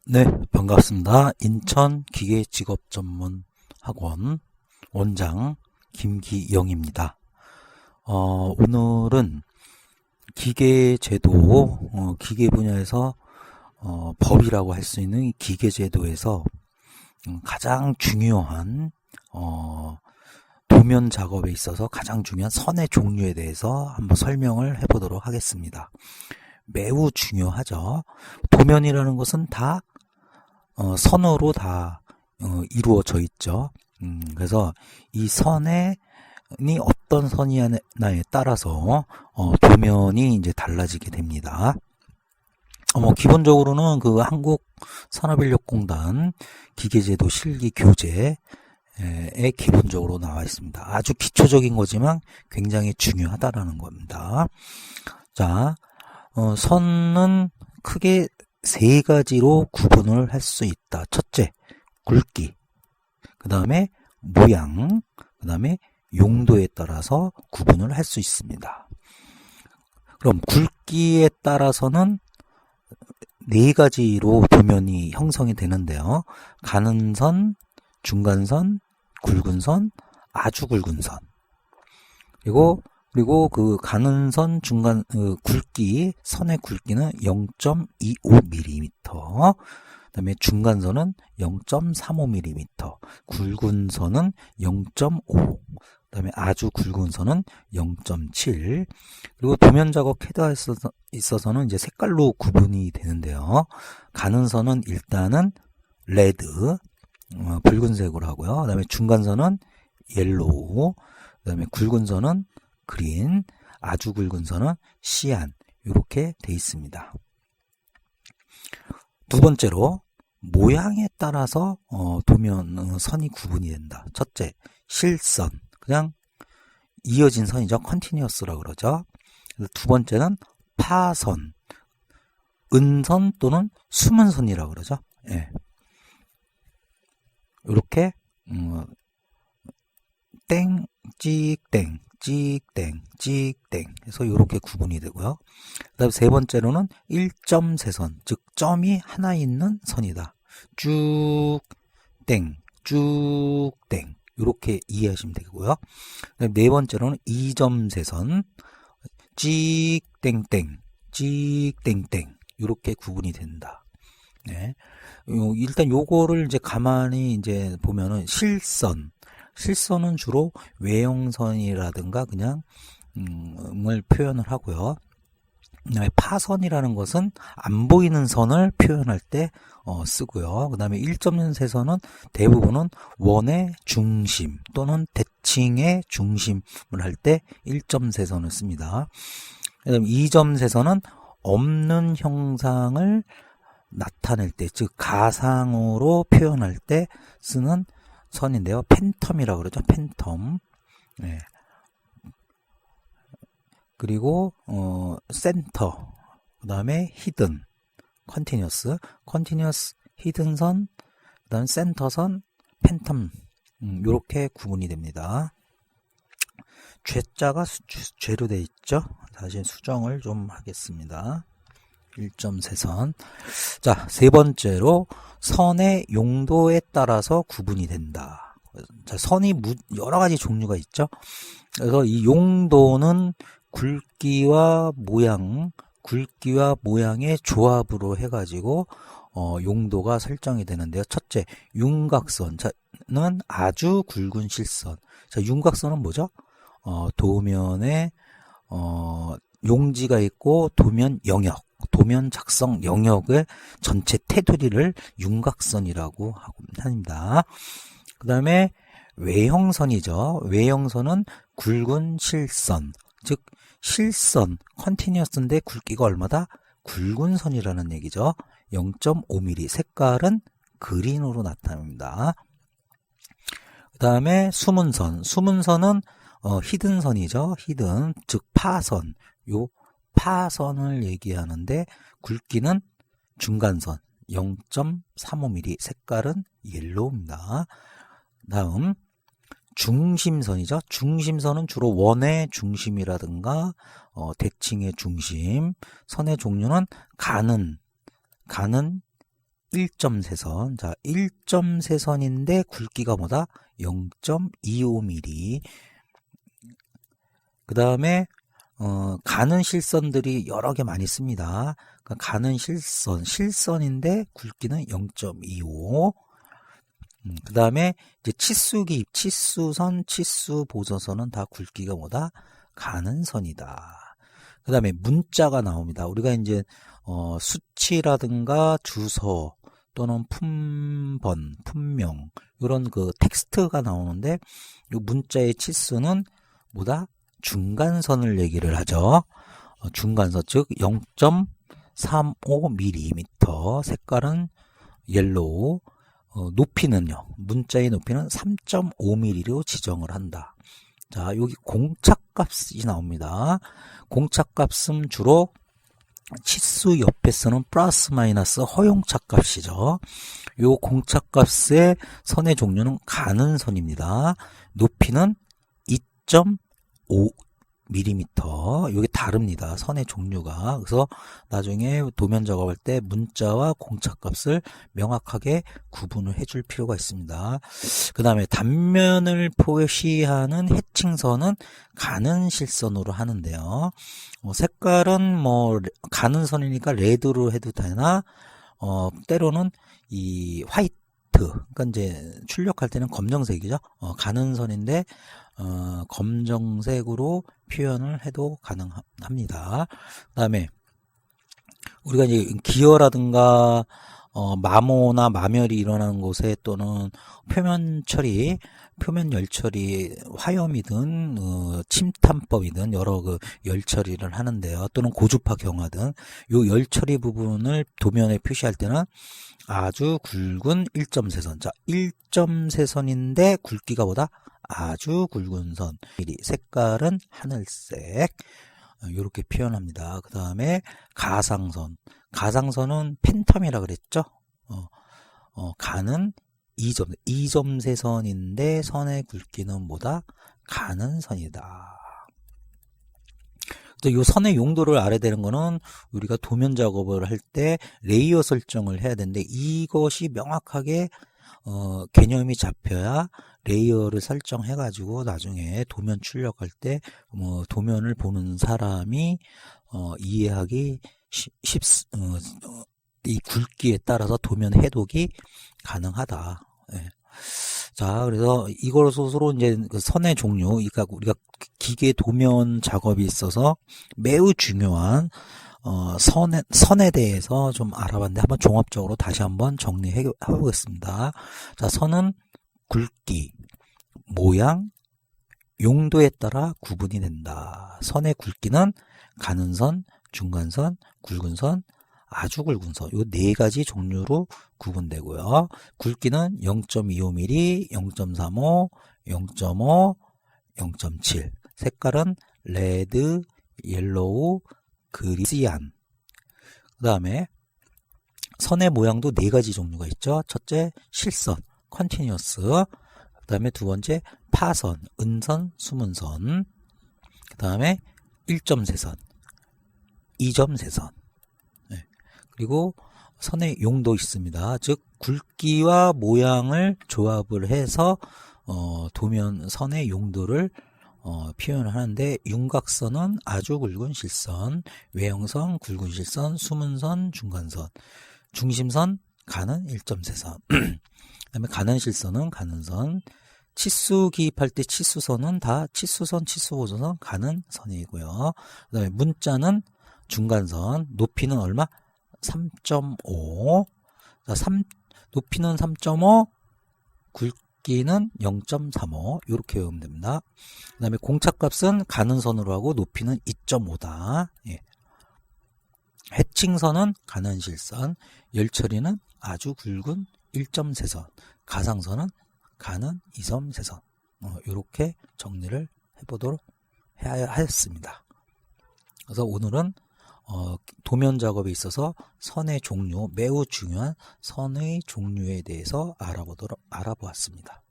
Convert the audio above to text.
네, 반갑습니다. 인천기계직업전문학원 원장 김기영입니다. 오늘은 기계제도, 기계 분야에서 법이라고 할 수 있는 이 기계제도에서 가장 중요한 도면 작업에 있어서 가장 중요한 선의 종류에 대해서 한번 설명을 해보도록 하겠습니다. 매우 중요하죠. 도면이라는 것은 다 선으로 다 이루어져 있죠. 그래서 이 선이 어떤 선이냐에 따라서 도면이 이제 달라지게 됩니다. 기본적으로는 그 한국산업인력공단 기계제도 실기 교재에 기본적으로 나와 있습니다. 아주 기초적인 거지만 굉장히 중요하다라는 겁니다. 자, 선은 크게 세 가지로 구분을 할 수 있다. 첫째, 굵기. 그 다음에 모양. 그 다음에 용도에 따라서 구분을 할 수 있습니다. 그럼 굵기에 따라서는 네 가지로 도면이 형성이 되는데요. 가는 선, 중간선, 굵은 선, 아주 굵은 선. 그리고 그 가는 선 중간 굵기, 선의 굵기는 0.25mm. 그다음에 중간선은 0.35mm. 굵은 선은 0.5. 그다음에 아주 굵은 선은 0.7. 그리고 도면 작업 캐드에 있어서는 이제 색깔로 구분이 되는데요. 가는 선은 일단은 레드, 붉은색으로 하고요. 그다음에 중간선은 옐로우. 그다음에 굵은 선은 그린, 아주 굵은 선은 시안, 이렇게 돼 있습니다. 두 번째로 모양에 따라서 도면 선이 구분이 된다. 첫째, 실선, 그냥 이어진 선이죠. 컨티뉴어스라고 그러죠. 두 번째는 파선, 은선 또는 숨은 선이라고 그러죠. 예. 이렇게 땡, 찍땡, 찍땡, 찍땡 해서 이렇게 구분이 되고요. 그 다음 세 번째로는 1점세선, 즉 점이 하나 있는 선이다. 쭉 땡, 쭉 땡, 이렇게 이해하시면 되고요. 그다음 네 번째로는 2점세선, 찍땡땡, 찍땡땡, 이렇게 구분이 된다. 네. 일단 요거를 이제 가만히 이제 보면은 실선은 주로 외형선이라든가 그냥 을 표현을 하고요. 그다음에 파선이라는 것은 안 보이는 선을 표현할 때 쓰고요. 그다음에 1점세선은 대부분은 원의 중심 또는 대칭의 중심을 할 때 1점세선을 씁니다. 그다음에 2점세선은 없는 형상을 나타낼 때, 즉 가상으로 표현할 때 쓰는 선인데요. 팬텀이라고 그러죠. 팬텀. 네. 그리고 센터. 그다음에 히든. 컨티뉴어스, 히든 선, 그다음 센터 선, 팬텀. 이렇게 구분이 됩니다. 죄자가 죄로 되어 있죠. 다시 수정을 좀 하겠습니다. 1점세선. 자, 세 번째로 선의 용도에 따라서 구분이 된다. 자, 선이 여러 가지 종류가 있죠. 그래서 이 용도는 굵기와 모양의 조합으로 해가지고 용도가 설정이 되는데요. 첫째, 윤곽선은 아주 굵은 실선. 자, 윤곽선은 뭐죠? 도면에 용지가 있고 도면 작성 영역의 전체 테두리를 윤곽선이라고 합니다. 그 다음에 외형선이죠. 외형선은 굵은 실선, 즉 실선, 컨티뉴어스인데 굵기가 얼마다? 굵은 선이라는 얘기죠. 0.5mm, 색깔은 그린으로 나타납니다. 그 다음에 숨은선은 히든 선이죠. 히든, 즉 파선. 요 파선을 얘기하는데 굵기는 중간선 0.35mm, 색깔은 옐로우입니다. 다음 중심선이죠. 중심선은 주로 원의 중심이라든가 대칭의 중심. 선의 종류는 가는, 1점세선. 자, 1점세선인데 굵기가 뭐다? 0.25mm. 그 다음에 가는 실선들이 여러 개 많이 씁니다. 그러니까 가는 실선인데 굵기는 0.25. 그 다음에 이제 치수기, 치수선, 치수보조선은 다 굵기가 뭐다? 가는 선이다. 그 다음에 문자가 나옵니다. 우리가 이제 수치라든가 주소 또는 품번, 품명 이런 그 텍스트가 나오는데 이 문자의 치수는 뭐다? 중간선을 얘기를 하죠. 중간선 즉 0.35mm. 색깔은 옐로우. 높이는요. 문자의 높이는 3.5mm로 지정을 한다. 자, 여기 공차값이 나옵니다. 공차값은 주로 치수 옆에 쓰는 플러스 마이너스 허용차값이죠. 요 공차값의 선의 종류는 가는 선입니다. 높이는 2.5mm. 이게 다릅니다. 선의 종류가. 그래서 나중에 도면 작업할 때 문자와 공차값을 명확하게 구분을 해줄 필요가 있습니다. 그 다음에 단면을 표시하는 해칭선은 가는 실선으로 하는데요. 색깔은 뭐 가는 선이니까 레드로 해도 되나, 때로는 이 화이트, 그러니까 이제 출력할 때는 검정색이죠. 가는 선인데 검정색으로 표현을 해도 가능합니다. 그 다음에 우리가 이제 기어라든가 마모나 마멸이 일어나는 곳에 또는 표면 열 처리, 화염이든 침탄법이든 여러 그 열 처리를 하는데요. 또는 고주파 경화 등 요 열 처리 부분을 도면에 표시할 때는 아주 굵은 1점세선. 자, 1점세선인데 굵기가 보다 아주 굵은 선. 색깔은 하늘색. 이렇게 표현합니다. 그 다음에 가상선. 가상선은 팬텀이라 그랬죠. 가는 2점세선인데 선의 굵기는 뭐다? 가는 선이다. 이 선의 용도를 알아야 되는 거는 우리가 도면 작업을 할 때 레이어 설정을 해야 되는데 이것이 명확하게 개념이 잡혀야 레이어를 설정해 가지고 나중에 도면 출력할 때 도면을 보는 사람이 이해하기 이 굵기에 따라서 도면 해독이 가능하다. 예. 자, 그래서 이것으로 이제 그 선의 종류, 그러니까 우리가 기계 도면 작업이 있어서 매우 중요한 선에 대해서 좀 알아봤는데 한번 종합적으로 다시 한번 정리해 보겠습니다. 자, 선은 굵기, 모양, 용도에 따라 구분이 된다. 선의 굵기는 가는 선, 중간선, 굵은 선, 아주 굵은 선, 이 네 가지 종류로 구분되고요. 굵기는 0.25mm, 0.35, 0.5, 0.7. 색깔은 레드, 옐로우, 그리시안. 그 다음에 선의 모양도 네 가지 종류가 있죠. 첫째, 실선, 컨티뉴어스. 그 다음에 두 번째, 파선, 은선, 수문선. 그 다음에 1점세선, 2점세선. 네. 그리고 선의 용도 있습니다. 즉 굵기와 모양을 조합을 해서 도면 선의 용도를 표현을 하는데 윤곽선은 아주 굵은 실선, 외형선, 굵은 실선, 수문선, 중간선, 중심선, 가는 1점세선. 그다음에 가는 실선은 가는 선, 치수 기입할 때 치수선은 다 치수선, 치수보조선, 가는 선이고요. 그다음에 문자는 중간선, 높이는 얼마? 3.5. 자, 높이는 3.5, 굵기는 0.35. 이렇게 외우면 됩니다. 그 다음에 공차값은 가는 선으로 하고 높이는 2.5다. 예. 해칭선은 가는 실선, 열처리는 아주 굵은 1점세선, 가상선은 가는 2점세선. 이렇게 정리를 해보도록 하였습니다. 그래서 오늘은 도면 작업에 있어서 선의 종류, 매우 중요한 선의 종류에 대해서 알아보았습니다.